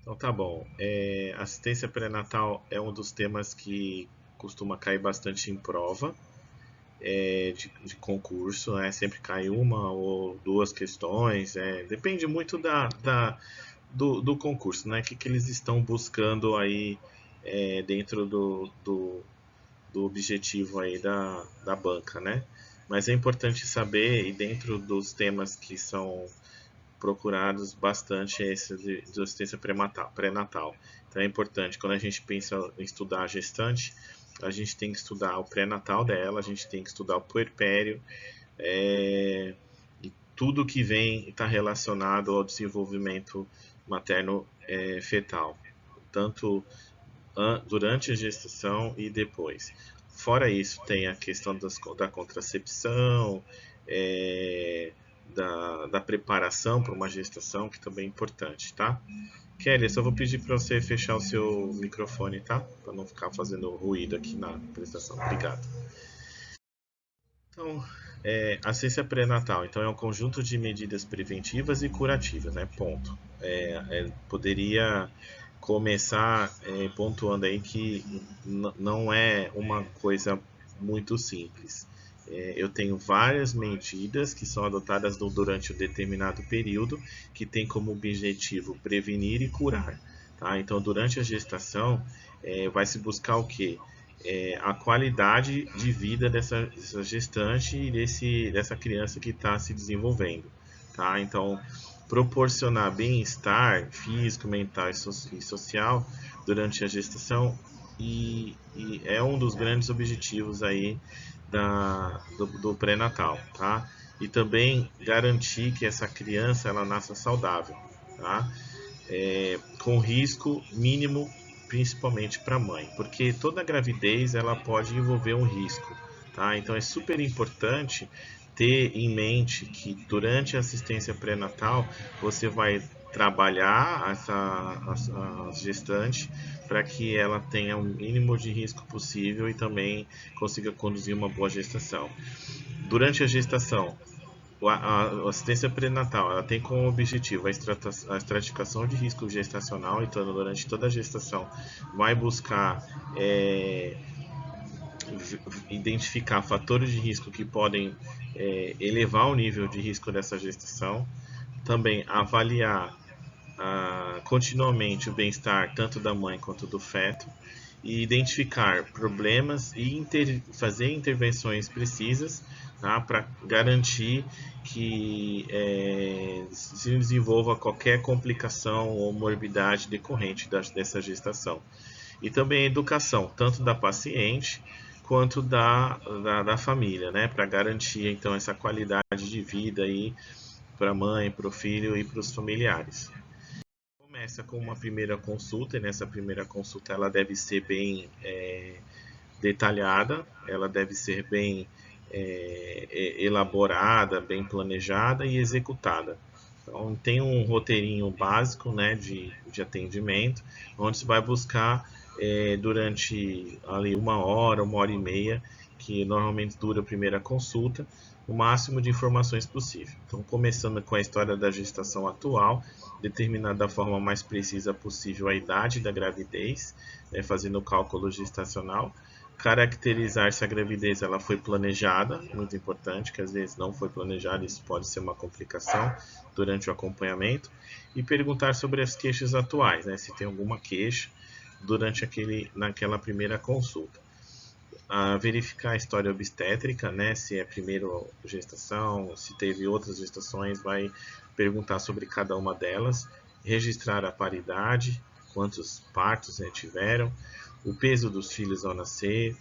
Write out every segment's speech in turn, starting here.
Então tá bom. Assistência pré-natal é um dos temas que costuma cair bastante em prova de concurso, né? Sempre cai uma ou duas questões, depende muito do concurso, né? Que eles estão buscando aí dentro do objetivo aí da banca, né? Mas é importante saber, e dentro dos temas que são procurados bastante esse de assistência pré-natal. Então é importante, quando a gente pensa em estudar a gestante, a gente tem que estudar o pré-natal dela, a gente tem que estudar o puerpério, e tudo que vem está relacionado ao desenvolvimento materno fetal, tanto durante a gestação e depois. Fora isso, tem a questão da contracepção, é, da preparação para uma gestação, que também é importante, tá? Kelly, eu só vou pedir para você fechar o seu microfone, tá? Para não ficar fazendo ruído aqui na apresentação. Obrigado. Então, assistência pré-natal. Então, é um conjunto de medidas preventivas e curativas, né? Ponto. Poderia começar pontuando aí que não é uma coisa muito simples. Eu tenho várias medidas que são adotadas durante um determinado período que tem como objetivo prevenir e curar. Tá? Então, durante a gestação, vai se buscar o quê? A qualidade de vida dessa gestante e dessa criança que está se desenvolvendo. Tá? Então, proporcionar bem-estar físico, mental e social durante a gestação e é um dos grandes objetivos aí do pré-natal, tá? E também garantir que essa criança ela nasça saudável, tá? Com risco mínimo, principalmente para a mãe, porque toda gravidez ela pode envolver um risco, tá? Então é super importante ter em mente que durante a assistência pré-natal você vai trabalhar a gestante para que ela tenha o mínimo de risco possível e também consiga conduzir uma boa gestação. Durante a gestação, a assistência pré-natal ela tem como objetivo a estratificação de risco gestacional, então durante toda a gestação vai buscar identificar fatores de risco que podem elevar o nível de risco dessa gestação, também avaliar continuamente o bem-estar tanto da mãe quanto do feto e identificar problemas e fazer intervenções precisas, tá, para garantir que se desenvolva qualquer complicação ou morbidade decorrente dessa gestação. E também a educação, tanto da paciente quanto da família, né, para garantir então essa qualidade de vida aí para a mãe, para o filho e para os familiares. Começa com uma primeira consulta, e nessa primeira consulta ela deve ser bem detalhada, ela deve ser bem elaborada, bem planejada e executada. Então, tem um roteirinho básico, né, de atendimento, onde você vai buscar durante ali uma hora e meia, que normalmente dura a primeira consulta, o máximo de informações possível. Então, começando com a história da gestação atual, determinar da forma mais precisa possível a idade da gravidez, fazendo o cálculo gestacional, caracterizar se a gravidez ela foi planejada, muito importante, que às vezes não foi planejada, isso pode ser uma complicação durante o acompanhamento, e perguntar sobre as queixas atuais, né, se tem alguma queixa naquela primeira consulta. Verificar a história obstétrica, né, se é primeiro gestação, se teve outras gestações, vai perguntar sobre cada uma delas, registrar a paridade, quantos partos tiveram, o peso dos filhos ao nascer,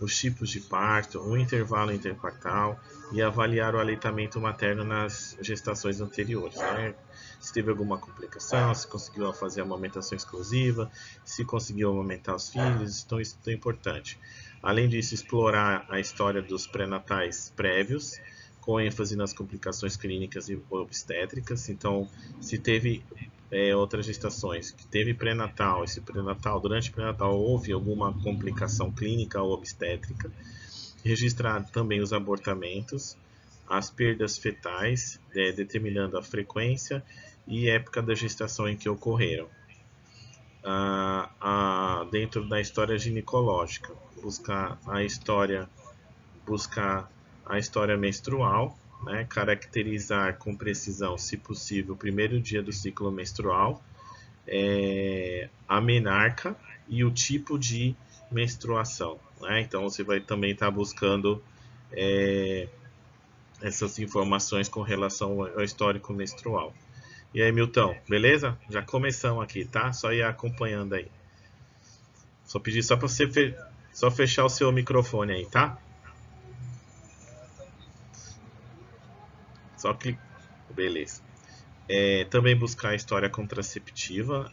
os tipos de parto, o intervalo interpartal e avaliar o aleitamento materno nas gestações anteriores, né? Se teve alguma complicação, se conseguiu fazer a amamentação exclusiva, se conseguiu amamentar os filhos, então isso é importante. Além disso, explorar a história dos pré-natais prévios, com ênfase nas complicações clínicas e obstétricas. Então, se teve outras gestações que teve pré-natal, durante o pré-natal houve alguma complicação clínica ou obstétrica, registrar também os abortamentos, as perdas fetais, determinando a frequência e época da gestação em que ocorreram. dentro da história ginecológica, buscar a história menstrual, né, caracterizar com precisão, se possível, o primeiro dia do ciclo menstrual, a menarca e o tipo de menstruação, né? Então você vai também estar buscando essas informações com relação ao histórico menstrual. E aí, Milton, beleza? Já começamos aqui, tá? Só ir acompanhando aí. Só pedir só para você só fechar o seu microfone aí, tá? Só que beleza. Também buscar a história contraceptiva,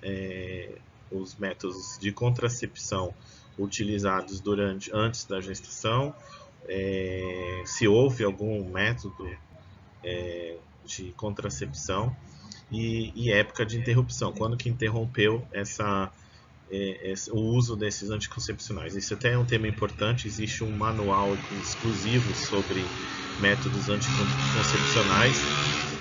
os métodos de contracepção utilizados antes da gestação, se houve algum método de contracepção e época de interrupção, quando que interrompeu o uso desses anticoncepcionais. Isso até é um tema importante, existe um manual exclusivo sobre métodos anticoncepcionais.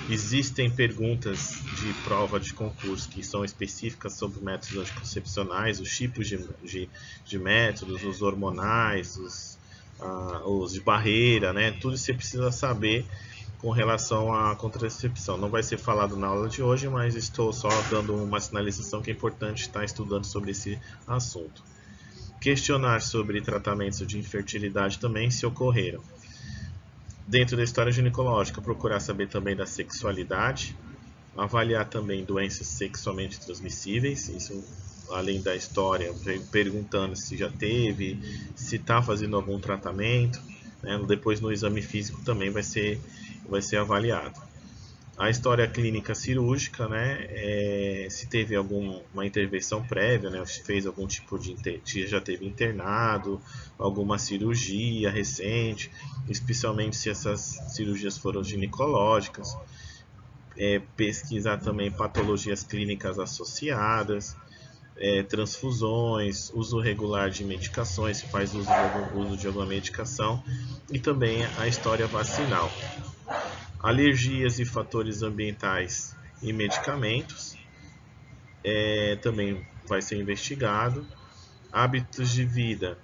Existem perguntas de prova de concurso que são específicas sobre métodos anticoncepcionais, os tipos de métodos, os hormonais, os de barreira, né? Tudo você precisa saber com relação à contracepção. Não vai ser falado na aula de hoje, mas estou só dando uma sinalização que é importante estar estudando sobre esse assunto. Questionar sobre tratamentos de infertilidade também, se ocorreram. Dentro da história ginecológica, procurar saber também da sexualidade, avaliar também doenças sexualmente transmissíveis, isso além da história, perguntando se já teve, se está fazendo algum tratamento, né? Depois no exame físico também vai ser avaliado. A história clínica cirúrgica, né? Se teve alguma intervenção prévia, né? Se fez algum tipo se já teve internado, alguma cirurgia recente, especialmente se essas cirurgias foram ginecológicas. Pesquisar também patologias clínicas associadas, transfusões, uso regular de medicações, se faz uso de alguma medicação, e também a história vacinal. Alergias e fatores ambientais e medicamentos também vai ser investigado. Hábitos de vida,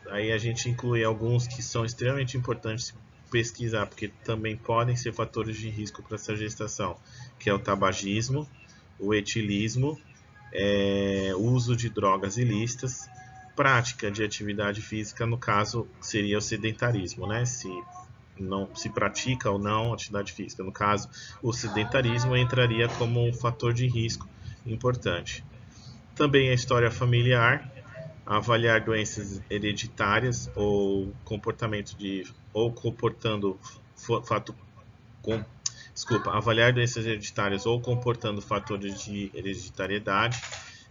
aí a gente inclui alguns que são extremamente importantes pesquisar, porque também podem ser fatores de risco para essa gestação, que é o tabagismo, o etilismo, o uso de drogas ilícitas, prática de atividade física, no caso seria o sedentarismo, né? Se pratica ou não atividade física. No caso, o sedentarismo entraria como um fator de risco importante. Também a história familiar, avaliar doenças hereditárias ou avaliar doenças hereditárias ou comportando fatores de hereditariedade,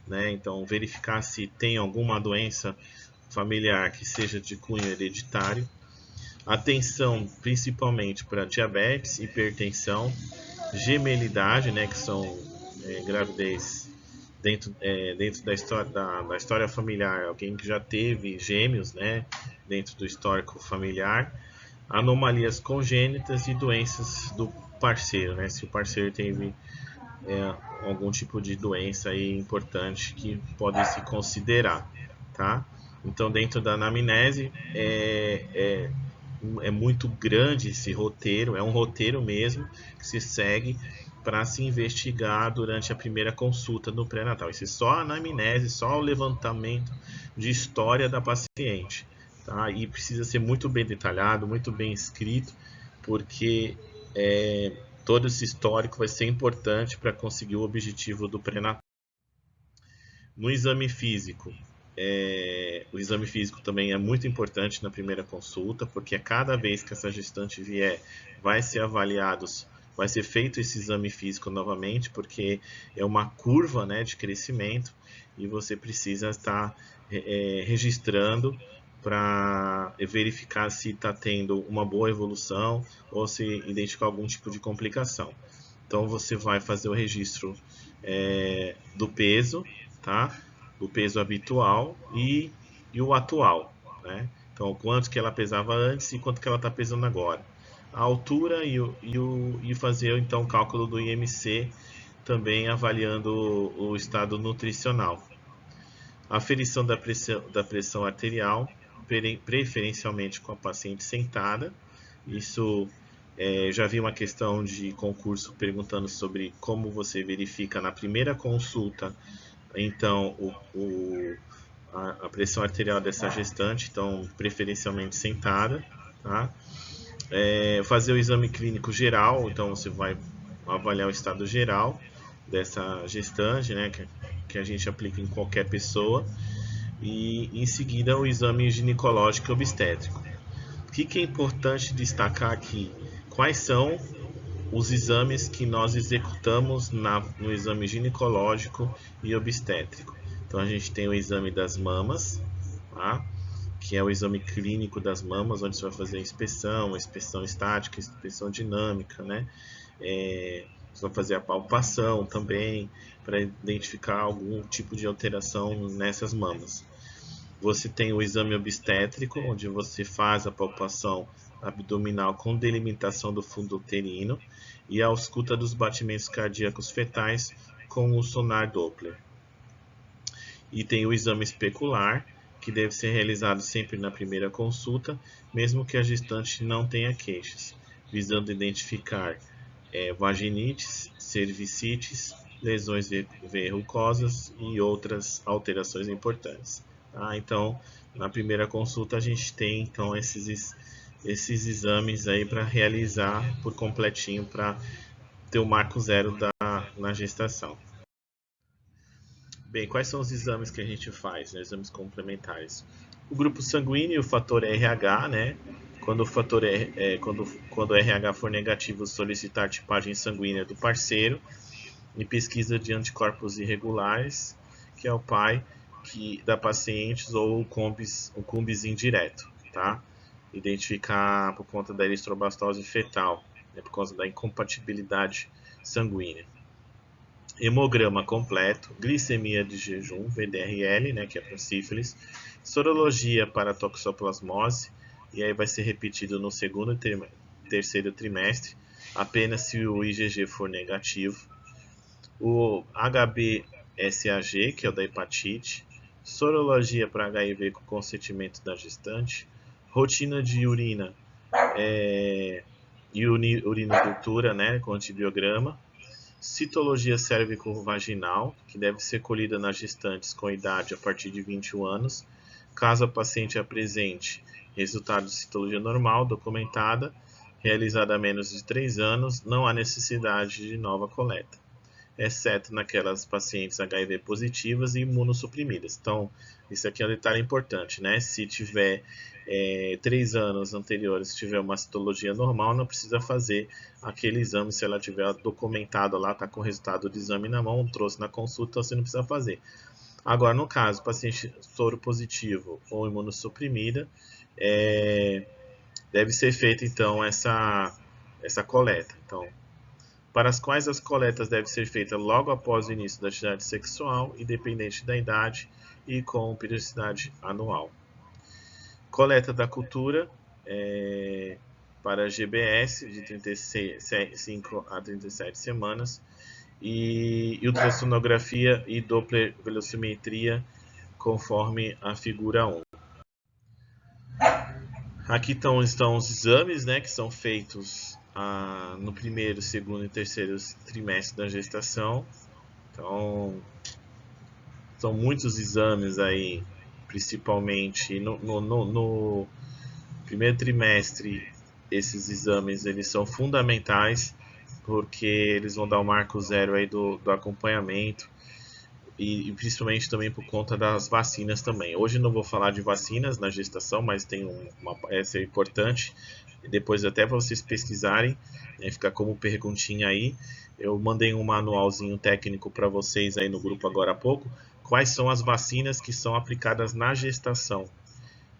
né? Então verificar se tem alguma doença familiar que seja de cunho hereditário. Atenção principalmente para diabetes, hipertensão, gemelidade, né, que são gravidez dentro da história familiar, alguém que já teve gêmeos, né, dentro do histórico familiar, anomalias congênitas e doenças do parceiro, né, se o parceiro teve algum tipo de doença aí importante que pode se considerar, tá? Então, dentro da anamnese, é muito grande esse roteiro, é um roteiro mesmo que se segue para se investigar durante a primeira consulta no pré-natal. Isso é só a anamnese, só o levantamento de história da paciente, tá? E precisa ser muito bem detalhado, muito bem escrito, porque todo esse histórico vai ser importante para conseguir o objetivo do pré-natal. No exame físico, o exame físico também é muito importante na primeira consulta, porque a cada vez que essa gestante vier, vai ser feito esse exame físico novamente, porque é uma curva, né, de crescimento e você precisa estar registrando para verificar se está tendo uma boa evolução ou se identificar algum tipo de complicação. Então você vai fazer o registro do peso, tá? Do peso habitual e o atual, né? Então quanto que ela pesava antes e quanto que ela está pesando agora. A altura e fazer então o cálculo do IMC, também avaliando o estado nutricional. Aferição da pressão arterial, preferencialmente com a paciente sentada. Isso, já vi uma questão de concurso perguntando sobre como você verifica na primeira consulta, então, a pressão arterial dessa gestante, então, preferencialmente sentada, tá? Fazer o exame clínico geral, então você vai avaliar o estado geral dessa gestante, né, que a gente aplica em qualquer pessoa, e em seguida o exame ginecológico e obstétrico. O que é importante destacar aqui? Quais são os exames que nós executamos no exame ginecológico e obstétrico? Então a gente tem o exame das mamas, tá? Que é o exame clínico das mamas, onde você vai fazer a inspeção estática, inspeção dinâmica, né? Você vai fazer a palpação também, para identificar algum tipo de alteração nessas mamas. Você tem o exame obstétrico, onde você faz a palpação abdominal com delimitação do fundo uterino e a ausculta dos batimentos cardíacos fetais com o sonar Doppler. E tem o exame especular, que deve ser realizado sempre na primeira consulta, mesmo que a gestante não tenha queixas, visando identificar vaginites, cervicites, lesões verrucosas e outras alterações importantes. Tá? Então, na primeira consulta a gente tem então esses exames aí para realizar por completinho para ter o marco zero na gestação. Bem, quais são os exames que a gente faz, né? Exames complementares? O grupo sanguíneo, o fator RH, né? Quando o RH for negativo, solicitar tipagem sanguínea do parceiro e pesquisa de anticorpos irregulares, que é o pai da paciente ou o cumbis indireto, tá? Identificar por conta da eritrobastose fetal, né? Por causa da incompatibilidade sanguínea. Hemograma completo, glicemia de jejum, VDRL, né, que é para sífilis, sorologia para toxoplasmose, e aí vai ser repetido no segundo e terceiro trimestre, apenas se o IgG for negativo. O HBsAg, que é o da hepatite, sorologia para HIV com consentimento da gestante, rotina de urina e urinocultura, né, com antibiograma, citologia cérvico-vaginal, que deve ser colhida nas gestantes com idade a partir de 21 anos, caso a paciente apresente resultado de citologia normal documentada, realizada há menos de 3 anos, não há necessidade de nova coleta, exceto naquelas pacientes HIV positivas e imunossuprimidas. Então, isso aqui é um detalhe importante, né? Se tiver 3 anos anteriores, se tiver uma citologia normal, não precisa fazer aquele exame. Se ela tiver documentado lá, está com o resultado do exame na mão, trouxe na consulta, então você não precisa fazer. Agora, no caso, paciente soro positivo ou imunossuprimida, deve ser feita então essa coleta. Então, para as quais as coletas devem ser feitas logo após o início da atividade sexual, independente da idade e com periodicidade anual. Coleta da cultura para GBS de 35 a 37 semanas e ultrassonografia e Doppler velocimetria conforme a figura 1. Aqui estão os exames, né, que são feitos no primeiro, segundo e terceiro trimestre da gestação. Então, são muitos exames aí, principalmente no primeiro trimestre. Esses exames eles são fundamentais porque eles vão dar o marco zero aí do acompanhamento e principalmente também por conta das vacinas também. Hoje não vou falar de vacinas na gestação, mas tem essa é importante. E depois até para vocês pesquisarem, né, ficar como perguntinha aí. Eu mandei um manualzinho técnico para vocês aí no grupo agora há pouco. Quais são as vacinas que são aplicadas na gestação?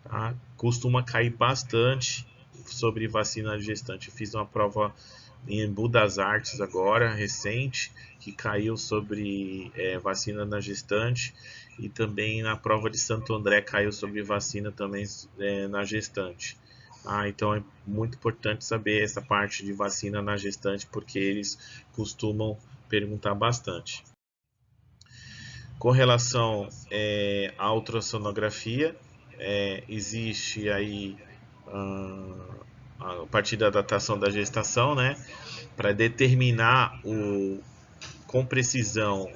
Tá? Costuma cair bastante sobre vacina gestante. Eu fiz uma prova em Budas Artes agora, recente, que caiu sobre vacina na gestante, e também na prova de Santo André caiu sobre vacina também na gestante. Então é muito importante saber essa parte de vacina na gestante, porque eles costumam perguntar bastante. Com relação à ultrassonografia, existe aí a partir da datação da gestação, né, para determinar com precisão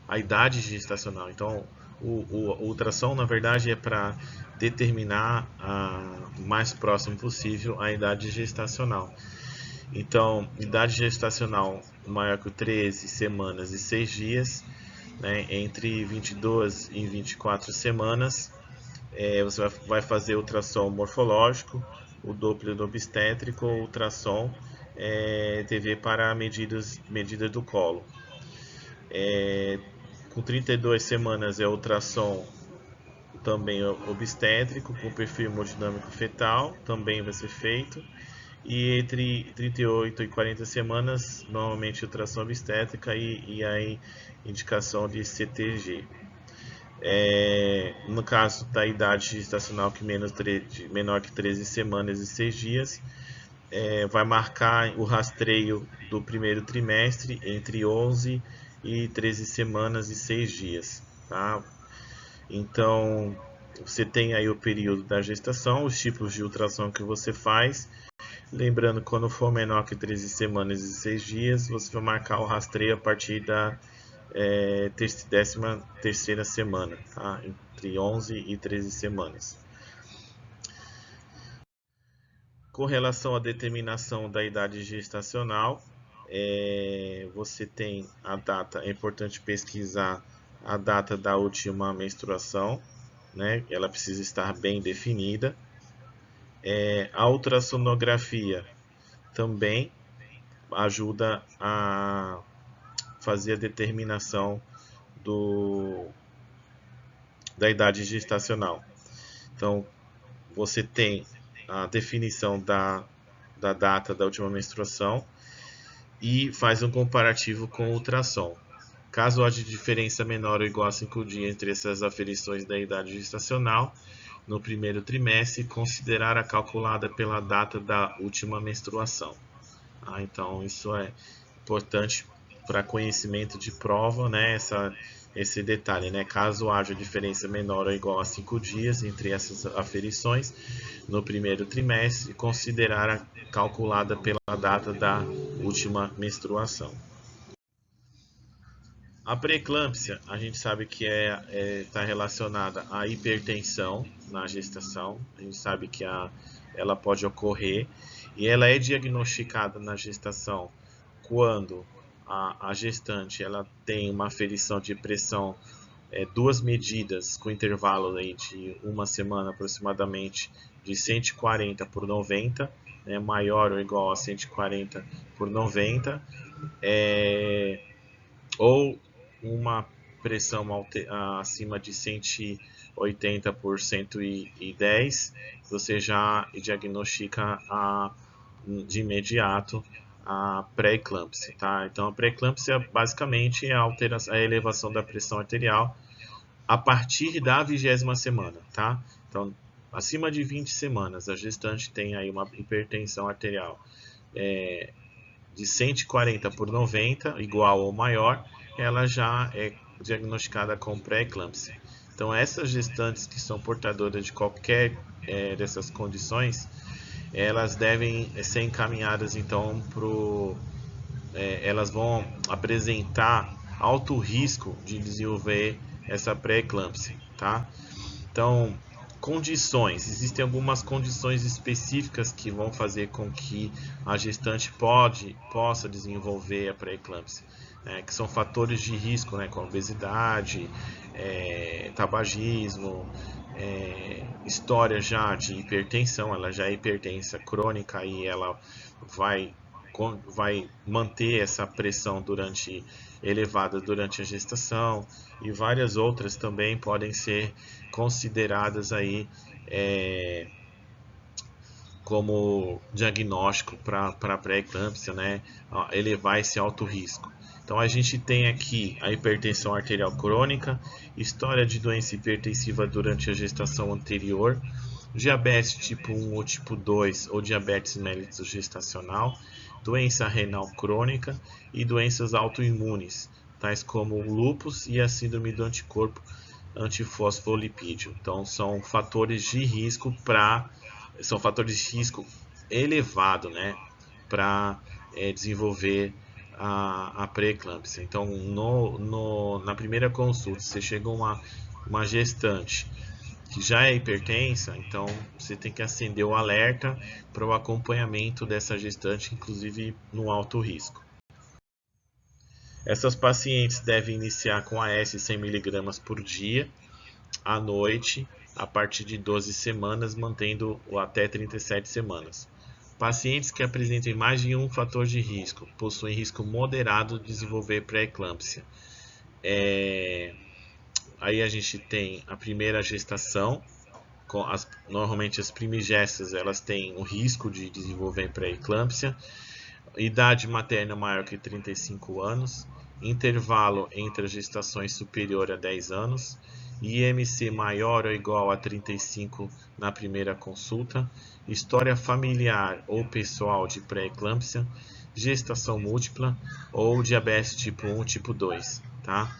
a idade gestacional. Então, o ultrassom, na verdade, é para determinar o mais próximo possível a idade gestacional. Então, idade gestacional maior que 13 semanas e 6 dias, né, entre 22 e 24 semanas, você vai fazer ultrassom morfológico, o Doppler obstétrico, o ultrassom TV para medidas do colo. Com 32 semanas é ultrassom também obstétrico, com perfil hemodinâmico fetal, também vai ser feito. E entre 38 e 40 semanas, normalmente ultrassom obstétrica e a indicação de CTG. No caso da idade gestacional que menor que 13 semanas e 6 dias, vai marcar o rastreio do primeiro trimestre entre 11 e 13 semanas e 6 dias. Tá? Então, você tem aí o período da gestação, os tipos de ultrassom que você faz. Lembrando, quando for menor que 13 semanas e 6 dias, você vai marcar o rastreio a partir da 13ª semana, tá? Entre 11 e 13 semanas. Com relação à determinação da idade gestacional, você tem a data, é importante pesquisar a data da última menstruação, né? Ela precisa estar bem definida. A ultrassonografia também ajuda a fazer a determinação da idade gestacional. Então, você tem a definição da data da última menstruação e faz um comparativo com o ultrassom. Caso haja diferença menor ou igual a 5 dias entre essas aferições da idade gestacional, no primeiro trimestre, considerar a calculada pela data da última menstruação. Então, isso é importante para conhecimento de prova, né? Esse detalhe, né? Caso haja diferença menor ou igual a 5 dias entre essas aferições, no primeiro trimestre, considerar a calculada pela data da última menstruação. A pré-eclâmpsia, a gente sabe que está relacionada à hipertensão na gestação. A gente sabe que ela pode ocorrer e ela é diagnosticada na gestação quando a gestante ela tem uma aferição de pressão, duas medidas com intervalo aí de uma semana aproximadamente de 140 por 90, né, maior ou igual a 140 por 90, ou uma pressão acima de 180 por 110, você já diagnostica de imediato a pré-eclâmpsia, tá? Então, a pré-eclâmpsia basicamente é a elevação da pressão arterial a partir da 20ª semana, tá? Então, acima de 20 semanas, a gestante tem aí uma hipertensão arterial de 140 por 90, igual ou maior, ela já é diagnosticada com pré-eclâmpsia. Então, essas gestantes que são portadoras de qualquer dessas condições, elas devem ser encaminhadas então elas vão apresentar alto risco de desenvolver essa pré-eclâmpsia, tá? Então, condições, existem algumas condições específicas que vão fazer com que a gestante possa desenvolver a pré-eclâmpsia, que são fatores de risco, né, como obesidade, tabagismo, história já de hipertensão, ela já é hipertensa crônica e ela vai manter essa pressão elevada durante a gestação, e várias outras também podem ser consideradas aí como diagnóstico para pré-eclâmpsia, né? Elevar esse alto risco. Então a gente tem aqui a hipertensão arterial crônica, história de doença hipertensiva durante a gestação anterior, diabetes tipo 1 ou tipo 2 ou diabetes mellitus gestacional, doença renal crônica e doenças autoimunes, tais como o lúpus e a síndrome do anticorpo antifosfolipídio. Então, são fatores de risco elevado, né, para desenvolver a pré-eclâmpsia. Então, na primeira consulta, você chega uma gestante que já é hipertensa, então você tem que acender o alerta para o acompanhamento dessa gestante, inclusive no alto risco. Essas pacientes devem iniciar com AS 100 mg por dia, à noite, a partir de 12 semanas, mantendo até 37 semanas. Pacientes que apresentem mais de um fator de risco possuem risco moderado de desenvolver pré-eclâmpsia. Aí a gente tem a primeira gestação, normalmente as primigestas elas têm o risco de desenvolver pré-eclâmpsia, idade materna maior que 35 anos, intervalo entre as gestações superior a 10 anos, IMC maior ou igual a 35 na primeira consulta, história familiar ou pessoal de pré-eclâmpsia, gestação múltipla ou diabetes tipo 1, tipo 2, tá?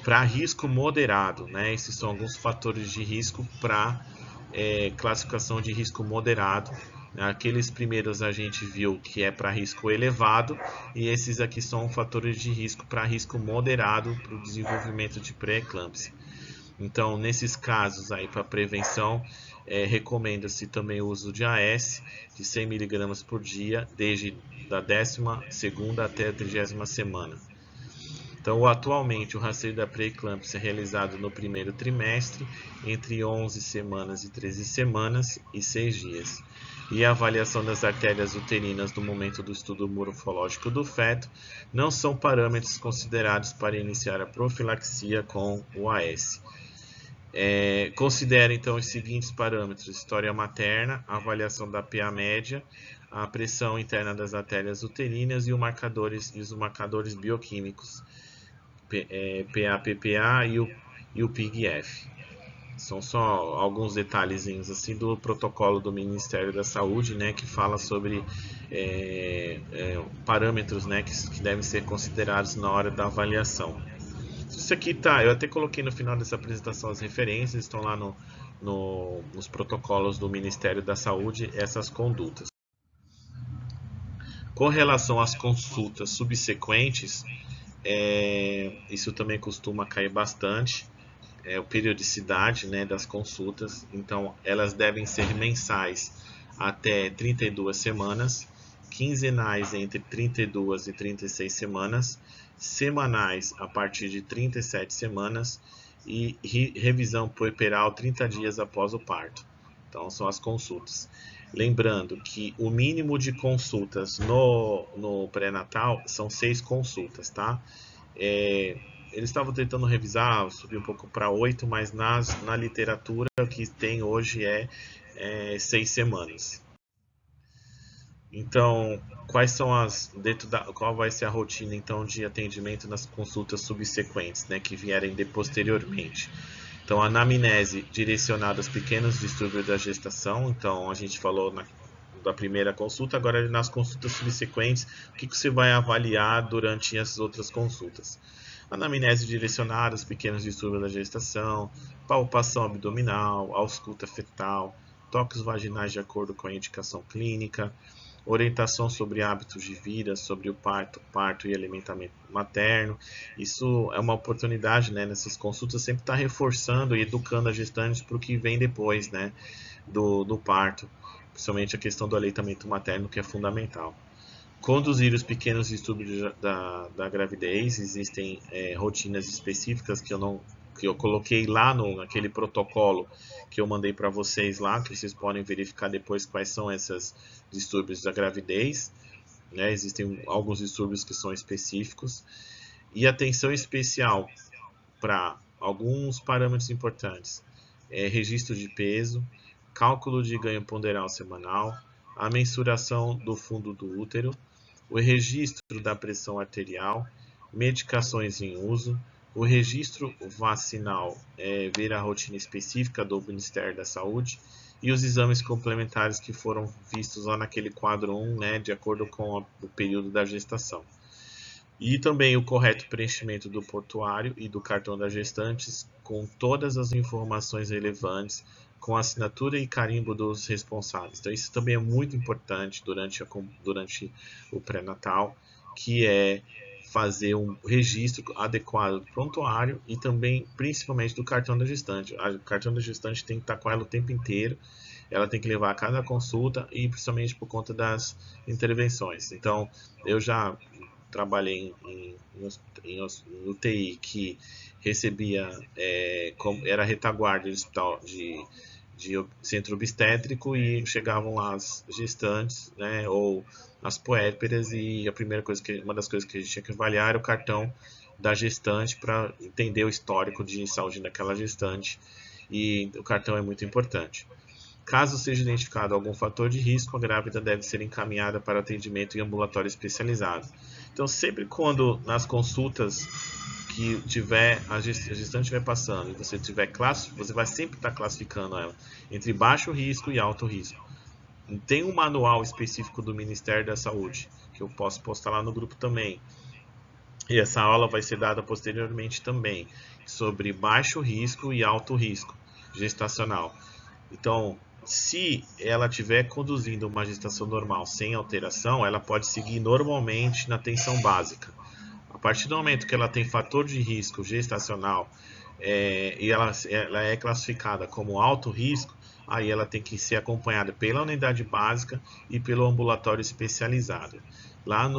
Para risco moderado, né? Esses são alguns fatores de risco para classificação de risco moderado. Aqueles primeiros a gente viu que é para risco elevado, e esses aqui são fatores de risco para risco moderado para o desenvolvimento de pré-eclâmpsia. Então, nesses casos aí para prevenção, recomenda-se também o uso de AS de 100 mg por dia, desde da 12ª até a 30ª semana. Então, atualmente, o rastreio da pré-eclâmpsia é realizado no primeiro trimestre, entre 11 semanas e 13 semanas e 6 dias. E a avaliação das artérias uterinas no momento do estudo morfológico do feto não são parâmetros considerados para iniciar a profilaxia com o AS. Considere então os seguintes parâmetros: história materna, avaliação da PA média, a pressão interna das artérias uterinas e os marcadores bioquímicos, PA-PPA e o PIG-F. São só alguns detalhezinhos assim do protocolo do Ministério da Saúde, né, que fala sobre parâmetros, né, que devem ser considerados na hora da avaliação. Isso aqui tá, eu até coloquei no final dessa apresentação as referências, estão lá nos protocolos do Ministério da Saúde, essas condutas. Com relação às consultas subsequentes, isso também costuma cair bastante, a periodicidade, né, das consultas. Então, elas devem ser mensais até 32 semanas, quinzenais entre 32 e 36 semanas, semanais a partir de 37 semanas e revisão puerperal 30 dias após o parto. Então, são as consultas. Lembrando que o mínimo de consultas no pré-natal são 6 consultas, tá? Eles estavam tentando revisar, subir um pouco para 8, mas na literatura o que tem hoje é 6 semanas. Então, qual vai ser a rotina então de atendimento nas consultas subsequentes, né, que vierem posteriormente? Então, anamnese direcionada aos pequenos distúrbios da gestação. Então, a gente falou da primeira consulta, agora nas consultas subsequentes, o que você vai avaliar durante as outras consultas? Anamnese direcionada aos pequenos distúrbios da gestação, palpação abdominal, ausculta fetal, toques vaginais de acordo com a indicação clínica, orientação sobre hábitos de vida, sobre o parto e aleitamento materno. Isso é uma oportunidade, né, nessas consultas, sempre estar reforçando e educando as gestantes para o que vem depois, né, do parto, principalmente a questão do aleitamento materno, que é fundamental. Conduzir os pequenos distúrbios da gravidez. Existem rotinas específicas que eu coloquei lá naquele protocolo que eu mandei para vocês lá, que vocês podem verificar depois quais são esses distúrbios da gravidez, né? Existem alguns distúrbios que são específicos. E atenção especial para alguns parâmetros importantes: registro de peso, cálculo de ganho ponderal semanal, a mensuração do fundo do útero, o registro da pressão arterial, medicações em uso, o registro vacinal, ver a rotina específica do Ministério da Saúde, e os exames complementares que foram vistos lá naquele quadro 1, né, de acordo com o período da gestação. E também o correto preenchimento do portuário e do cartão das gestantes com todas as informações relevantes, com assinatura e carimbo dos responsáveis. Então isso também é muito importante durante o pré-natal, que é fazer um registro adequado do prontuário e também, principalmente, do cartão da gestante. O cartão da gestante tem que estar com ela o tempo inteiro, ela tem que levar a cada consulta e principalmente por conta das intervenções. Então, eu já trabalhei em UTI que recebia, era retaguarda de hospital de centro obstétrico e chegavam lá as gestantes, né, ou as puérperas e uma das coisas que a gente tinha que avaliar era o cartão da gestante para entender o histórico de saúde daquela gestante e o cartão é muito importante. Caso seja identificado algum fator de risco, a grávida deve ser encaminhada para atendimento em ambulatório especializado. Então, sempre quando nas consultas que a gestante estiver passando e você vai sempre estar classificando ela entre baixo risco e alto risco. Tem um manual específico do Ministério da Saúde, que eu posso postar lá no grupo também. E essa aula vai ser dada posteriormente também, sobre baixo risco e alto risco gestacional. Então, se ela estiver conduzindo uma gestação normal sem alteração, ela pode seguir normalmente na atenção básica. A partir do momento que ela tem fator de risco gestacional e ela é classificada como alto risco, aí ela tem que ser acompanhada pela unidade básica e pelo ambulatório especializado. Lá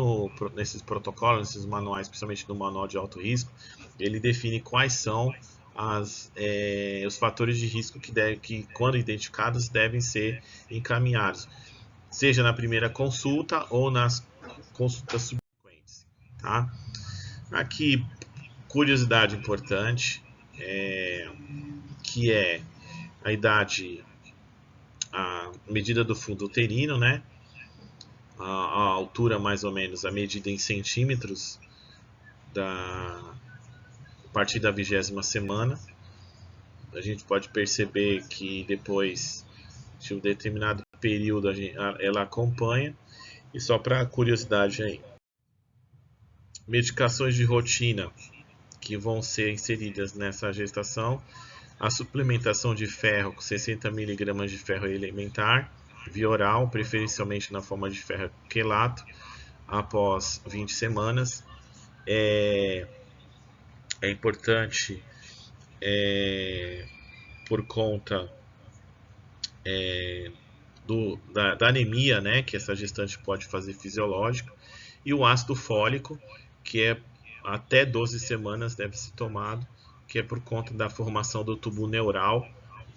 nesses protocolos, nesses manuais, principalmente no manual de alto risco, ele define quais são os fatores de risco que, quando identificados, devem ser encaminhados, seja na primeira consulta ou nas consultas subsequentes. Tá? Aqui, curiosidade importante, que é a idade, a medida do fundo uterino, né? A altura mais ou menos, a medida em centímetros a partir da 20ª semana. A gente pode perceber que depois de um determinado período ela acompanha. E só para curiosidade aí, medicações de rotina que vão ser inseridas nessa gestação: a suplementação de ferro com 60 mg de ferro elementar, via oral, preferencialmente na forma de ferro quelato, após 20 semanas. É importante por conta da anemia, né, que essa gestante pode fazer fisiológico, e o ácido fólico, que é até 12 semanas deve ser tomado, que é por conta da formação do tubo neural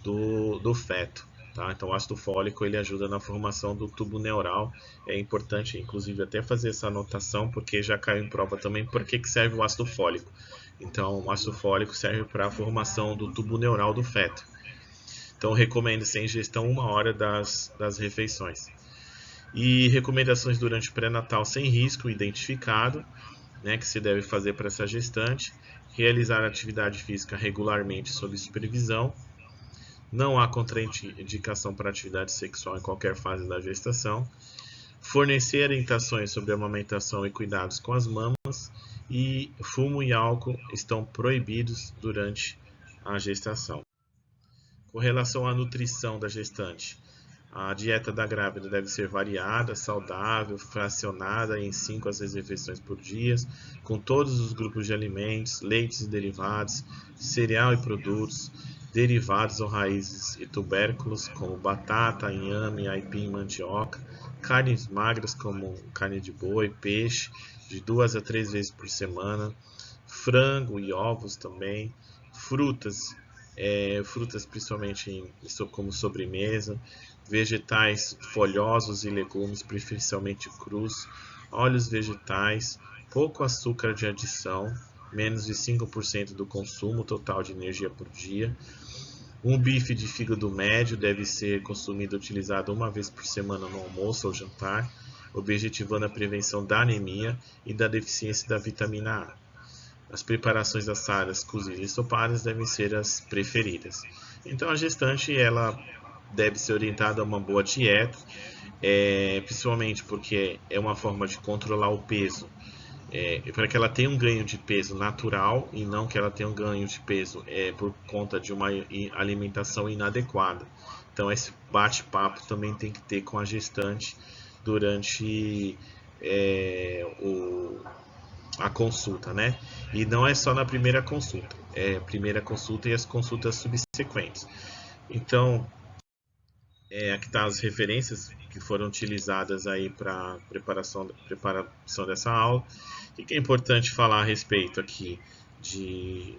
do feto. Tá? Então, o ácido fólico ele ajuda na formação do tubo neural. É importante, inclusive, até fazer essa anotação, porque já caiu em prova também por que serve o ácido fólico. Então, o ácido fólico serve para a formação do tubo neural do feto. Então, recomenda-se a ingestão 1 hora das refeições. E recomendações durante o pré-natal sem risco identificado, né, que se deve fazer para essa gestante: realizar atividade física regularmente sob supervisão, não há contraindicação para atividade sexual em qualquer fase da gestação, fornecer orientações sobre amamentação e cuidados com as mamas, e fumo e álcool estão proibidos durante a gestação. Com relação à nutrição da gestante, a dieta da grávida deve ser variada, saudável, fracionada em 5 a 6 refeições por dia, com todos os grupos de alimentos, leites e derivados, cereal e produtos, derivados ou raízes e tubérculos, como batata, inhame, aipim, mandioca, carnes magras como carne de boi, peixe, de 2 a 3 vezes por semana, frango e ovos também, frutas principalmente como sobremesa, vegetais folhosos e legumes, preferencialmente crus, óleos vegetais, pouco açúcar de adição, menos de 5% do consumo total de energia por dia. Um bife de fígado médio deve ser consumido e utilizado 1 vez por semana no almoço ou jantar, objetivando a prevenção da anemia e da deficiência da vitamina A. As preparações assadas, cozidas e ensopadas devem ser as preferidas. Então, a gestante ela deve ser orientada a uma boa dieta, principalmente porque é uma forma de controlar o peso para que ela tenha um ganho de peso natural e não que ela tenha um ganho de peso por conta de uma alimentação inadequada. Então esse bate-papo também tem que ter com a gestante durante a consulta, né? E não é só na primeira consulta, é a primeira consulta e as consultas subsequentes. Então, aqui tá as referências que foram utilizadas aí para preparação dessa aula. O que é importante falar a respeito aqui de